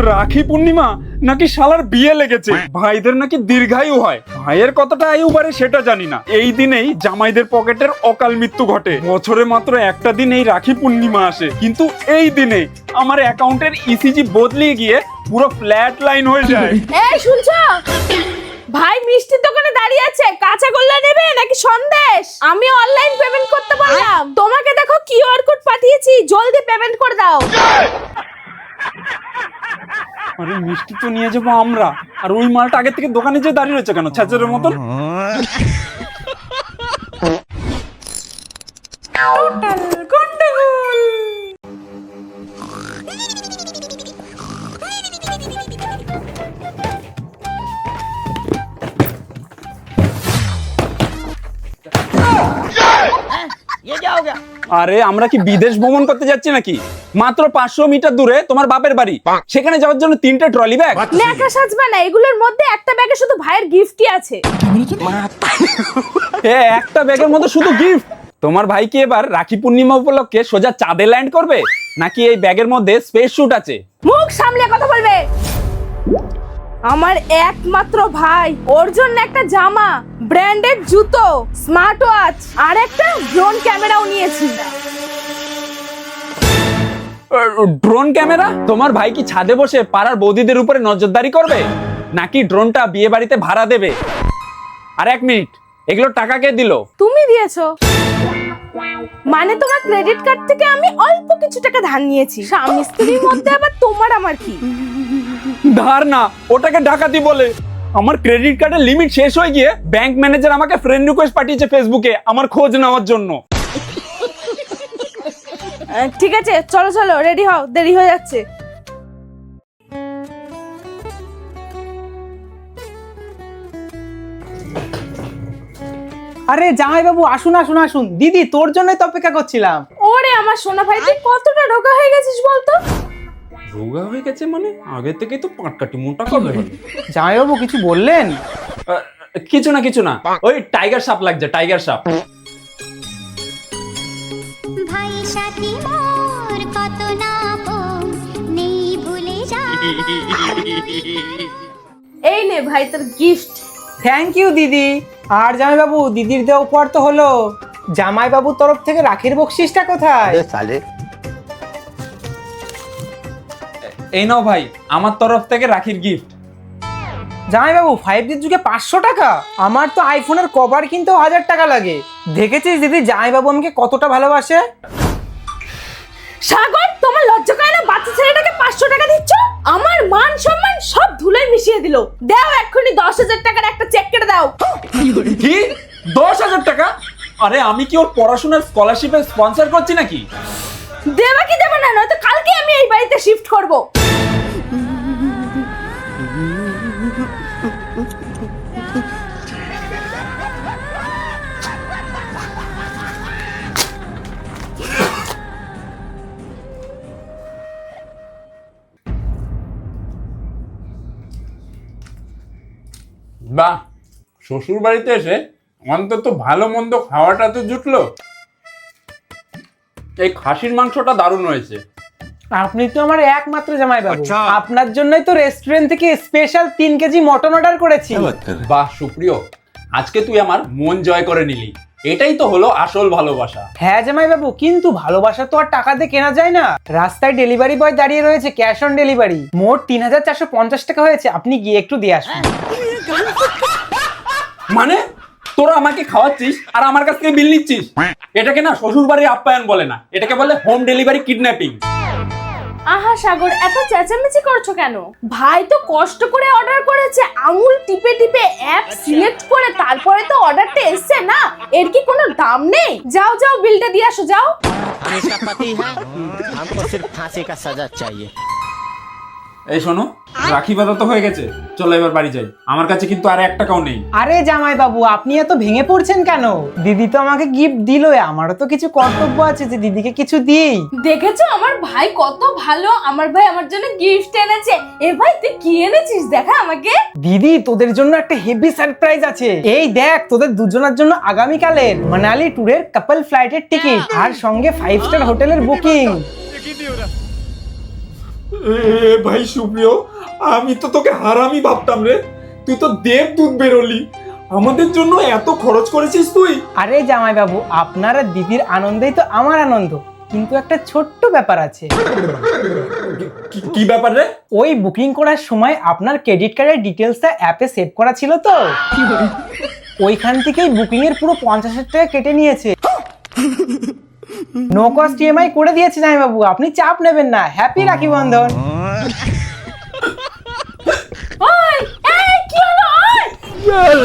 রাখি পূর্ণিমা নাকি শালার বিয়ে লেগেছে, ভাইদের নাকি দীর্ঘায়ু হয়। ভাইয়ের কতটা আয়ু বাড়ে সেটা জানি না। এই দিনেই জামাইদের পকেটের অকাল মৃত্যু ঘটে। বছরে মাত্র একটা দিন এই রাখি পূর্ণিমা আসে, কিন্তু এই দিনে আমার অ্যাকাউন্টের ইসিজি বদলে গিয়ে পুরো ফ্ল্যাট লাইন হয়ে যায়। এই শুনছো, ভাই মিষ্টির দোকানে দাঁড়িয়ে আছে, কাঁচা গোল্লা নেবে নাকি সন্দেশ? আমি অনলাইন পেমেন্ট করতে পারলাম, তোমাকে দেখো কিউআর কোড পাঠিয়েছি, জলদি পেমেন্ট করে দাও। আরে মিষ্টি তো নিয়ে যাবো আমরা, আর ওই মালটা আগে থেকে দোকানে যে দাঁড়িয়ে রয়েছে কেন ছাচের মতন? আরে আমরা কি বিদেশ ভ্রমণ করতে যাচ্ছি নাকি? মাত্র 500 মিটার দূরে তোমার বাপের বাড়ি, সেখানে যাওয়ার জন্য 3টে ট্রলি ব্যাগ। লেখা সাজবে না, এগুলোর মধ্যে একটা ব্যাগে শুধু ভাইয়ের গিফটই আছে। একটা ব্যাগের মধ্যে শুধু গিফট? তোমার ভাই কি এবার রাখি পূর্ণিমা উপলক্ষে সোজা চাঁদে ল্যান্ড করবে, নাকি এই ব্যাগের মধ্যে স্পেস স্যুট আছে? মুখ সামলে কথা বলবে। আমার একমাত্র ভাই, ওর জন্য একটা জামা, ব্র্যান্ডেড জুতো, স্মার্ট ওয়াচ আর একটা ড্রোন ক্যামেরাও নিয়েছি। Drone camera? তোমার ভাই কি ছাদে বসে পাড়ার বৌদিদের উপরে নজরদারি করবে, নাকি ড্রোনটা বিয়ে বাড়িতে ভাড়া দেবে? আর 1 মিনিট, এগুলো টাকা কে দিল? তুমি দিয়েছো। মানে তোমার ক্রেডিট কার্ড থেকে আমি অল্প কিছু টাকা ধার নিয়েছি। স্বামী স্ত্রীর মধ্যে আবার তোমার আমার কি? ধার না, ওটাকে ডাকাতি বলে। আমার ক্রেডিট কার্ডের লিমিট শেষ হয়ে গিয়ে ব্যাংক ম্যানেজার আমাকে ফ্রেন্ড রিকোয়েস্ট পাঠিয়েছে ফেসবুকে আমার খোঁজ নেওয়ার জন্য। ঠিক আছে, চলো চলো, রেডি হও, দেরি হয়ে যাচ্ছে। আরে জামাই বাবু, আসুন আসুন আসুন। দিদি, তোর জন্যই তো অপেক্ষা করছিলাম। ওরে আমার সোনা ভাই, তুই কতটা রোগা হয়ে গেছিস বলতো? রোগা হয়ে গেছে মানে? আগে থেকেই তো পাটকাটি মোটা কবে হলো? জামাই বাবু কিছু বললেন? কিছু না, ওই টাইগার সাপ লাগছে, টাইগার সাপ। ভাই সাথী মোর কত না আপন, নেই ভুলে যা। এই নে ভাই তোর গিফট। থ্যাংক ইউ দিদি। আর জামাই বাবু, দিদির দেওয়া উপহার তো হলো। জামাই বাবুর তরফ থেকে রাখির বকশিসটা কোথায়? এই নাও ভাই, আমার তরফ থেকে রাখির গিফট। জামাই বাবু, 5G যুগে 500 টাকা? আমার তো আইফোনের কভার কিনতেও 1000 টাকা লাগে। দেখেছিস দিদি জামাই বাবু আমাকে কতটা ভালোবাসে? সাগর, তোমার লজ্জা করে না? বাচ্চা ছেলেটাকে 500 টাকা দিচ্ছ? আমার মান সম্মান সব ধুলোয় মিশিয়ে দিল। দাও এক্ষুনি 10,000 টাকার একটা চেক কেটে দাও। কি 10,000 টাকা? আরে আমি কি ওর পড়াশোনার স্কলারশিপে স্পন্সর করছি নাকি? দেবা কি দেবা না, নয়তো কালকে আমি এই বাড়িতে শিফট করব। বাহ, শ্বশুর বাড়িতে এসে অন্তত ভালো মন্দ খাওয়াটা তো জুটলো। এই খাসির মাংসটা দারুণ হয়েছে। আপনি তো আমার একমাত্র জামাই বাবু। আপনার জন্যই তো রেস্টুরেন্ট থেকে স্পেশাল 3 কেজি মটন অর্ডার করেছি। বাহ সুপ্রিয়, আজকে তুই আমার মন জয় করে নিলি। এটাই তো হলো আসল ভালোবাসা। হ্যাঁ জামাই বাবু, কিন্তু ভালোবাসা তো আর টাকা দিয়ে কেনা যায় না। রাস্তায় ডেলিভারি বয় দাঁড়িয়ে রয়েছে, ক্যাশ অন ডেলিভারি। মোট 3450 টাকা হয়েছে, আপনি গিয়ে একটু দিয়ে আসুন। মানে তোরা আমাকে খাওয়াচ্ছিস আর আমার কাছ থেকে বিল নিচ্ছিস? এটাকে না শ্বশুর বাড়ির আপ্যায়ন বলে না, এটাকে বলে হোম ডেলিভারি কিডন্যাপিং। আহা সাগর, এত চেঁচামেচি করছো কেন? ভাই তো কষ্ট করে অর্ডার করেছে, আঙুল টিপে টিপে অ্যাপ সিলেক্ট করে, তারপরে তো অর্ডারটা এসছে না। এর কি কোনো দাম নেই? যাও যাও, বিলটা দিয়ে আসো, যাও। हम इसका पति है, हमको सिर्फ फांसी का सजा चाहिए। এই শোনো, রাখি বাঁধা তো হয়ে গেছে, চলো এবার বাড়ি যাই। আমার কাছে কিন্তু আর 1 টাকাও নেই। আরে জামাই বাবু, আপনি এত ভেঙে পড়ছেন কেন? দিদি তো আমাকে গিফট দিলই, আমারও তো কিছু কর্তব্য আছে যে দিদিকে কিছু দিই। দেখেছো আমার ভাই কত ভালো, আমার ভাই আমার জন্য গিফট এনেছে। এ ভাই তুই কি এনেছিস দেখা আমাকে। দিদি তোদের জন্য একটা হেভি সারপ্রাইজ আছে। এই দেখ, তোদের দুজনের জন্য আগামীকালের মানালি ট্যুরের কাপল ফ্লাইটের টিকিট আর সঙ্গে 5 স্টার হোটেলের বুকিং। ভাই সুপ্রিয়, আমি তো তোকে হারামি ভাবতাম রে, তুই তো দেবদূত বেরোলি। আমাদের জন্য এত খরচ করেছিস তুই। আরে জামাই বাবু, আপনার আর দিদির আনন্দেই তো আমার আনন্দ, কিন্তু একটা ছোট্ট ব্যাপার আছে। কি ব্যাপার রে? ওই বুকিং করার সময় আপনার ক্রেডিট কার্ডের ডিটেলসটা অ্যাপে সেভ করা ছিল তো, ওইখান থেকেই বুকিং এর পুরো 50,000 টাকা কেটে নিয়েছে। নো কস্ট ইএমআই করে দিয়েছে জামাই বাবু, আপনি চাপ নেবেন না। হ্যাপি রাখি বন্ধন। ওই এই কি হলো? ওই